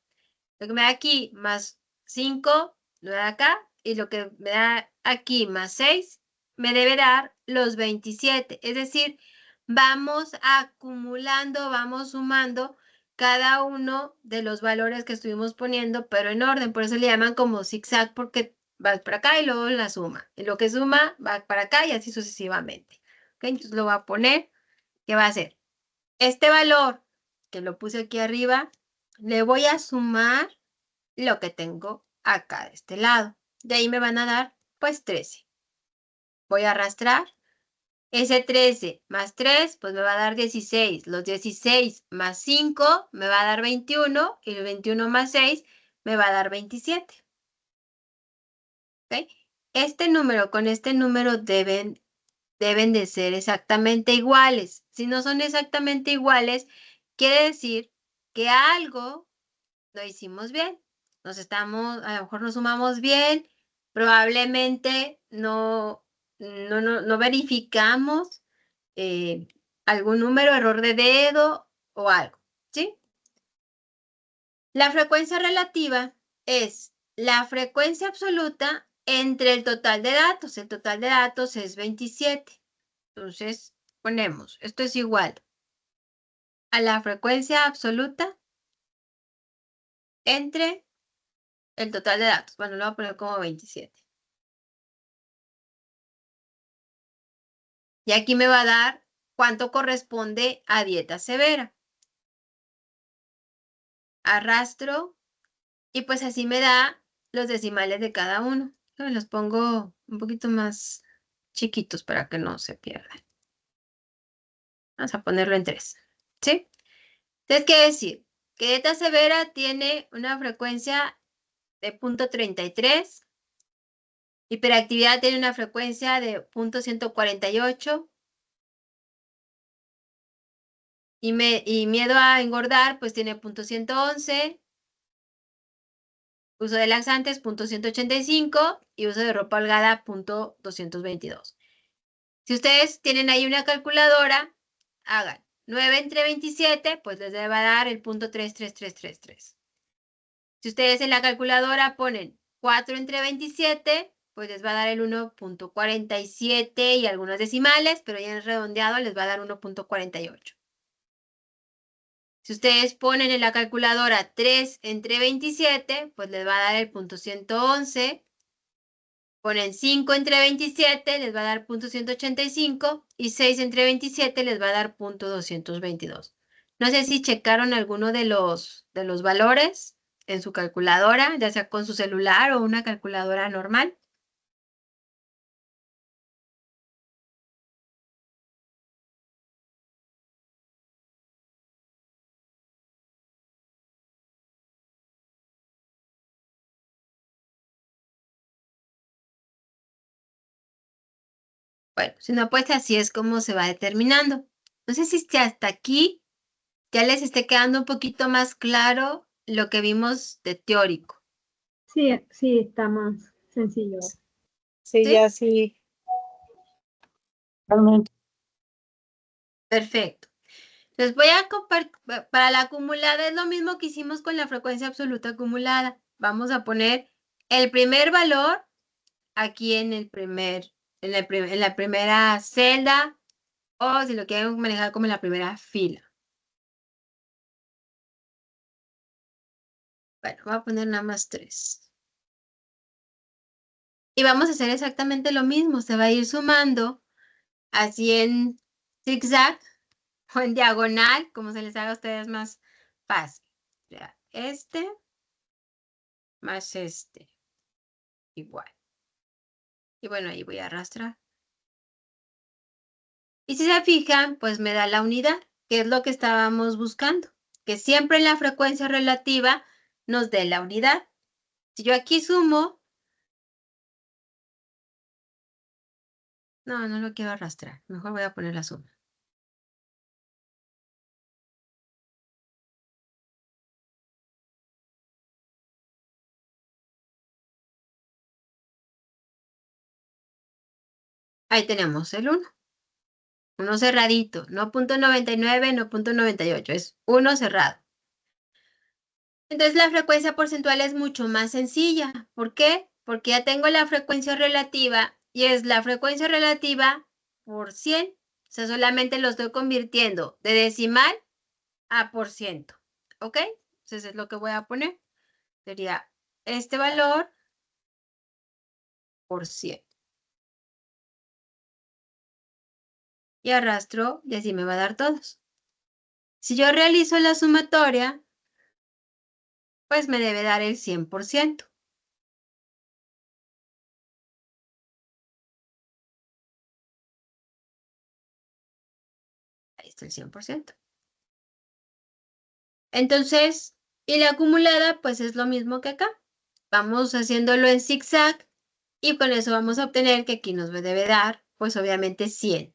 Lo que me da aquí, más 5, lo da acá. Y lo que me da aquí, más 6, me debe dar los 27. Es decir, vamos acumulando, vamos sumando cada uno de los valores que estuvimos poniendo, pero en orden. Por eso le llaman como zigzag, porque va para acá y luego la suma. Y lo que suma va para acá y así sucesivamente. ¿Ok? Entonces lo voy a poner, ¿qué va a hacer? Este valor que lo puse aquí arriba, le voy a sumar lo que tengo acá de este lado. De ahí me van a dar, pues, 13. Voy a arrastrar. Ese 13 más 3, pues me va a dar 16. Los 16 más 5 me va a dar 21. Y el 21 más 6 me va a dar 27. ¿Ok? Este número con este número deben de ser exactamente iguales. Si no son exactamente iguales, quiere decir que algo lo hicimos bien. A lo mejor nos sumamos bien, probablemente no verificamos algún número, error de dedo o algo, ¿sí? La frecuencia relativa es la frecuencia absoluta entre el total de datos. El total de datos es 27. Entonces, ponemos, esto es igual a la frecuencia absoluta entre el total de datos. Bueno, lo voy a poner como 27. Y aquí me va a dar cuánto corresponde a dieta severa. Arrastro y pues así me da los decimales de cada uno. Me los pongo un poquito más chiquitos para que no se pierdan. Vamos a ponerlo en 3. ¿Sí? Entonces, ¿qué decir? Que dieta severa tiene una frecuencia de 0.33. Hiperactividad tiene una frecuencia de 0.148. Y miedo a engordar, pues tiene 0.111. Uso de laxantes, 0.185. Y uso de ropa holgada, 0.222. Si ustedes tienen ahí una calculadora, hagan 9 entre 27, pues les va a dar el 0.33333. Si ustedes en la calculadora ponen 4 entre 27, pues les va a dar el 1.47 y algunos decimales, pero ya en redondeado les va a dar 1.48. Si ustedes ponen en la calculadora 3 entre 27, pues les va a dar el 0.111. Ponen 5 entre 27, les va a dar 0.185. Y 6 entre 27 les va a dar 0.222. No sé si checaron alguno de los valores en su calculadora, ya sea con su celular o una calculadora normal. Bueno, si no, pues así es como se va determinando. No sé si hasta aquí ya les esté quedando un poquito más claro lo que vimos de teórico. Sí, sí, está más sencillo. Sí, ¿Sí? ya sí. Realmente. Perfecto. Les voy a compartir, para la acumulada es lo mismo que hicimos con la frecuencia absoluta acumulada. Vamos a poner el primer valor aquí en el primer en la primera celda o si lo quieren manejar como en la primera fila. Bueno, voy a poner nada más 3. Y vamos a hacer exactamente lo mismo. Se va a ir sumando así en zigzag o en diagonal, como se les haga a ustedes más fácil. Ya, este más este. Igual. Y bueno, ahí voy a arrastrar. Y si se fijan, pues me da la unidad, que es lo que estábamos buscando. Que siempre en la frecuencia relativa nos dé la unidad. Si yo aquí sumo, no lo quiero arrastrar. Mejor voy a poner la suma. Ahí tenemos el 1. 1 cerradito, no .99, no .98, es 1 cerrado. Entonces la frecuencia porcentual es mucho más sencilla. ¿Por qué? Porque ya tengo la frecuencia relativa y es la frecuencia relativa por 100. O sea, solamente lo estoy convirtiendo de decimal a por ciento. ¿Ok? Entonces es lo que voy a poner. Sería este valor por 100. Y arrastro y así me va a dar todos. Si yo realizo la sumatoria, pues me debe dar el 100%. Ahí está el 100%. Entonces, y la acumulada, pues es lo mismo que acá. Vamos haciéndolo en zigzag y con eso vamos a obtener que aquí nos debe dar, pues obviamente 100.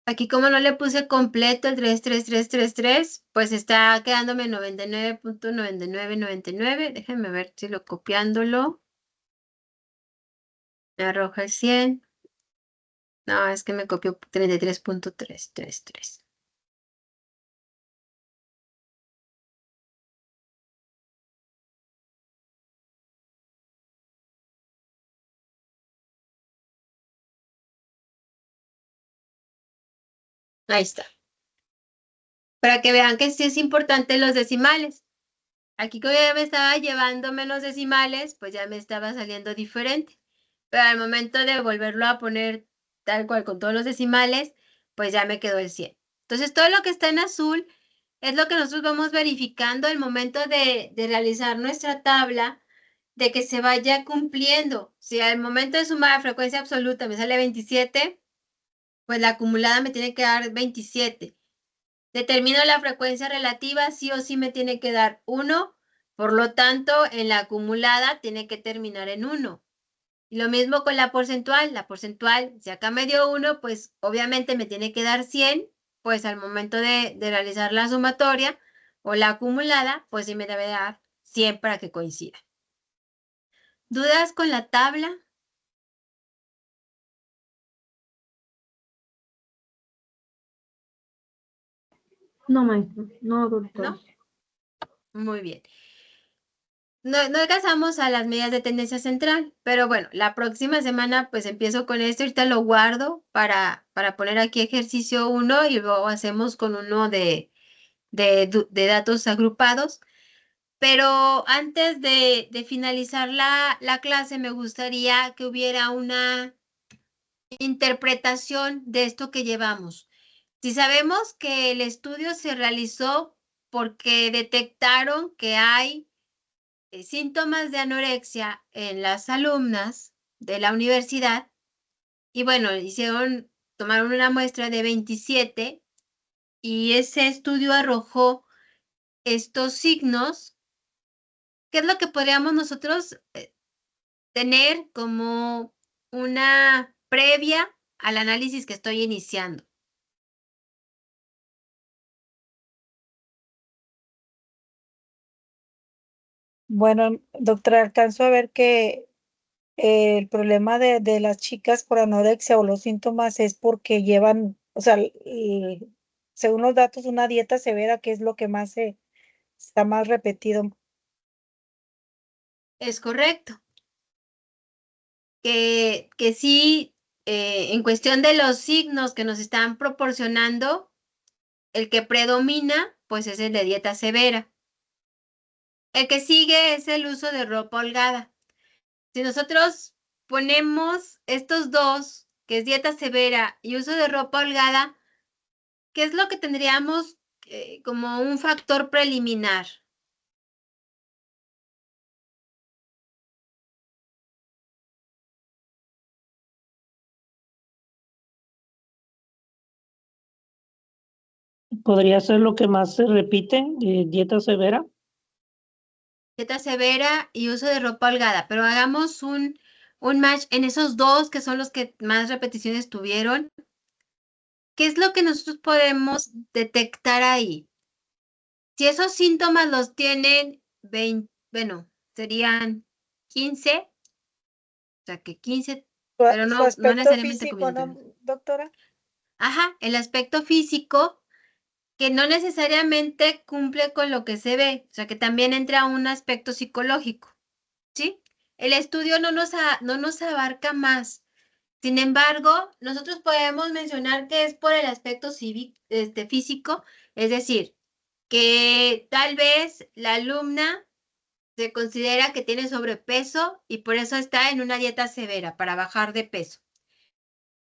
Aquí como no le puse completo el 33333, pues está quedándome 99.9999. Déjenme ver si lo copiándolo me arroja el 100. No, es que me copió 33.333. Ahí está. Para que vean que sí es importante los decimales. Aquí como ya me estaba llevando menos decimales, pues ya me estaba saliendo diferente. Pero al momento de volverlo a poner tal cual con todos los decimales, pues ya me quedó el 100. Entonces todo lo que está en azul es lo que nosotros vamos verificando al momento de realizar nuestra tabla, de que se vaya cumpliendo. Si al momento de sumar frecuencia absoluta me sale 27, pues la acumulada me tiene que dar 27. Determino la frecuencia relativa, sí o sí me tiene que dar 1, por lo tanto, en la acumulada tiene que terminar en 1. Y lo mismo con la porcentual, si acá me dio 1, pues obviamente me tiene que dar 100, pues al momento de realizar la sumatoria o la acumulada, pues sí me debe dar 100 para que coincida. ¿Dudas con la tabla? No, maestro, no, doctor. ¿No? Muy bien. No alcanzamos a las medidas de tendencia central, pero bueno, la próxima semana pues empiezo con esto, ahorita lo guardo para poner aquí ejercicio 1 y luego hacemos con uno de datos agrupados. Pero antes de finalizar la clase, me gustaría que hubiera una interpretación de esto que llevamos. Si sabemos que el estudio se realizó porque detectaron que hay síntomas de anorexia en las alumnas de la universidad, y bueno, tomaron una muestra de 27 y ese estudio arrojó estos signos. ¿Qué es lo que podríamos nosotros tener como una previa al análisis que estoy iniciando? Bueno, doctora, alcanzo a ver que el problema de las chicas por anorexia o los síntomas es porque llevan, o sea, según los datos, una dieta severa, que es lo que más está más repetido. Es correcto. Que sí, en cuestión de los signos que nos están proporcionando, el que predomina, pues es el de dieta severa. El que sigue es el uso de ropa holgada. Si nosotros ponemos estos dos, que es dieta severa y uso de ropa holgada, ¿qué es lo que tendríamos como un factor preliminar? Podría ser lo que más se repite, dieta severa. Dieta severa y uso de ropa holgada, pero hagamos un match en esos dos que son los que más repeticiones tuvieron. ¿Qué es lo que nosotros podemos detectar ahí? Si esos síntomas los tienen 20, bueno, serían 15, o sea que 15, pero Su no aspecto necesariamente físico, combina ¿no, también. doctora? Ajá, el aspecto físico que no necesariamente cumple con lo que se ve, o sea que también entra un aspecto psicológico, ¿sí? El estudio no nos abarca más. Sin embargo, nosotros podemos mencionar que es por el aspecto físico, es decir, que tal vez la alumna se considera que tiene sobrepeso y por eso está en una dieta severa para bajar de peso.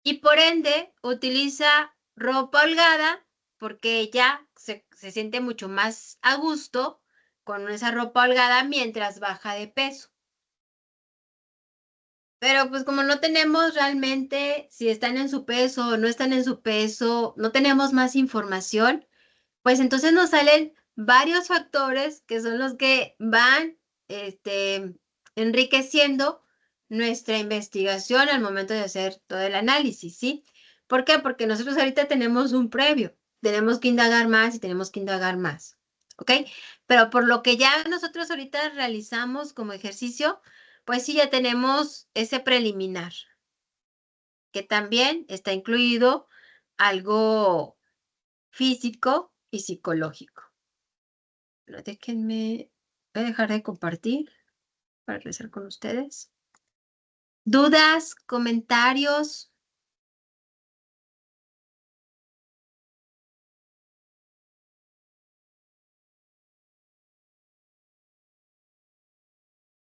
Y por ende utiliza ropa holgada porque ella se siente mucho más a gusto con esa ropa holgada mientras baja de peso. Pero pues como no tenemos realmente si están en su peso o no están en su peso, no tenemos más información, pues entonces nos salen varios factores que son los que van enriqueciendo nuestra investigación al momento de hacer todo el análisis, ¿sí? ¿Por qué? Porque nosotros ahorita tenemos un previo, tenemos que indagar más y tenemos que indagar más, ¿ok? Pero por lo que ya nosotros ahorita realizamos como ejercicio, pues sí ya tenemos ese preliminar, que también está incluido algo físico y psicológico. Pero déjenme, voy a dejar de compartir para regresar con ustedes. ¿Dudas? ¿Comentarios?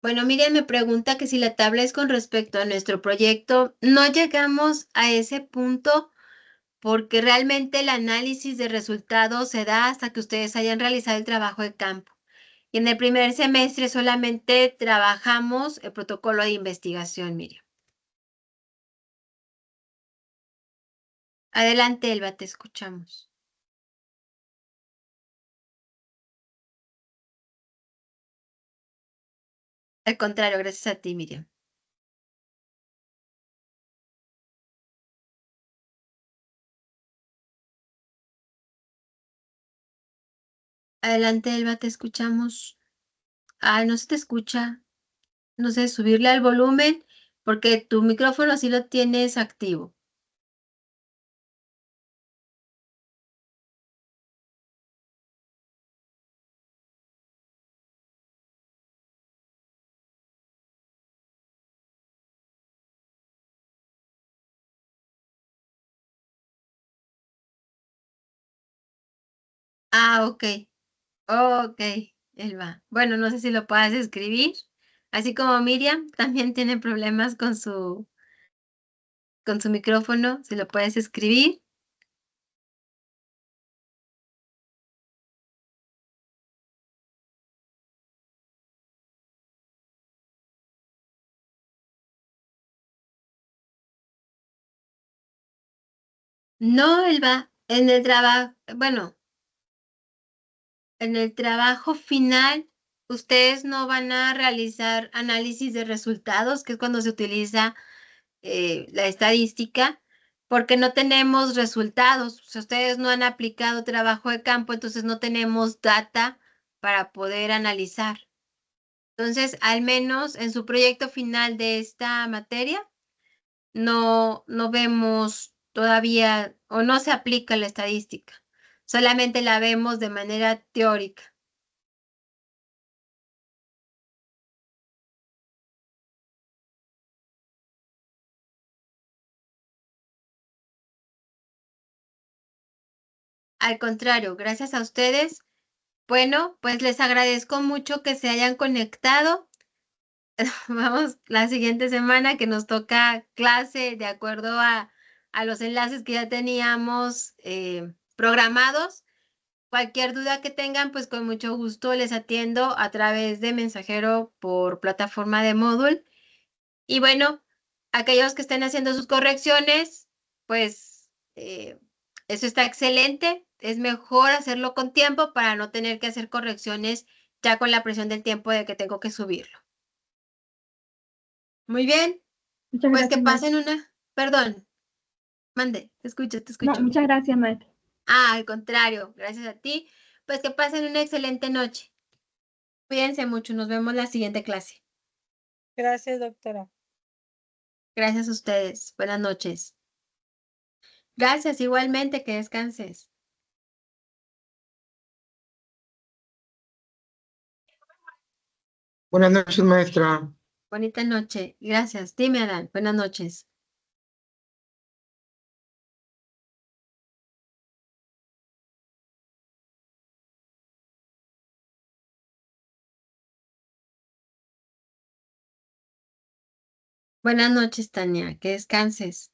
Bueno, Miriam me pregunta que si la tabla es con respecto a nuestro proyecto. No llegamos a ese punto porque realmente el análisis de resultados se da hasta que ustedes hayan realizado el trabajo de campo. Y en el primer semestre solamente trabajamos el protocolo de investigación, Miriam. Adelante, Elba, te escuchamos. Al contrario, gracias a ti, Miriam. Adelante, Elba, te escuchamos. Ah, no se te escucha. No sé, subirle al volumen porque tu micrófono sí lo tienes activo. Ah, ok. Ok, Elba. Bueno, no sé si lo puedas escribir. Así como Miriam también tiene problemas con su micrófono, si lo puedes escribir. No, Elba, en el trabajo, bueno, en el trabajo final, ustedes no van a realizar análisis de resultados, que es cuando se utiliza la estadística, porque no tenemos resultados. Si ustedes no han aplicado trabajo de campo, entonces no tenemos data para poder analizar. Entonces, al menos en su proyecto final de esta materia, no vemos todavía o no se aplica la estadística, solamente la vemos de manera teórica. Al contrario, gracias a ustedes. Bueno, pues les agradezco mucho que se hayan conectado. Vamos la siguiente semana que nos toca clase de acuerdo a los enlaces que ya teníamos programados. Cualquier duda que tengan, pues con mucho gusto les atiendo a través de mensajero por plataforma de Moodle. Y bueno, aquellos que estén haciendo sus correcciones, pues eso está excelente. Es mejor hacerlo con tiempo para no tener que hacer correcciones ya con la presión del tiempo de que tengo que subirlo. Muy bien, Muchas pues que gracias, maestra. pasen una, perdón, mande, te escucho, te No, escucho. muchas gracias, maestra. Ah, al contrario, gracias a ti. Pues que pasen una excelente noche. Cuídense mucho, nos vemos la siguiente clase. Gracias, doctora. Gracias a ustedes. Buenas noches. Gracias, igualmente, que descanses. Buenas noches, maestra. Bonita noche. Gracias. Dime, Adán. Buenas noches. Buenas noches, Tania. Que descanses.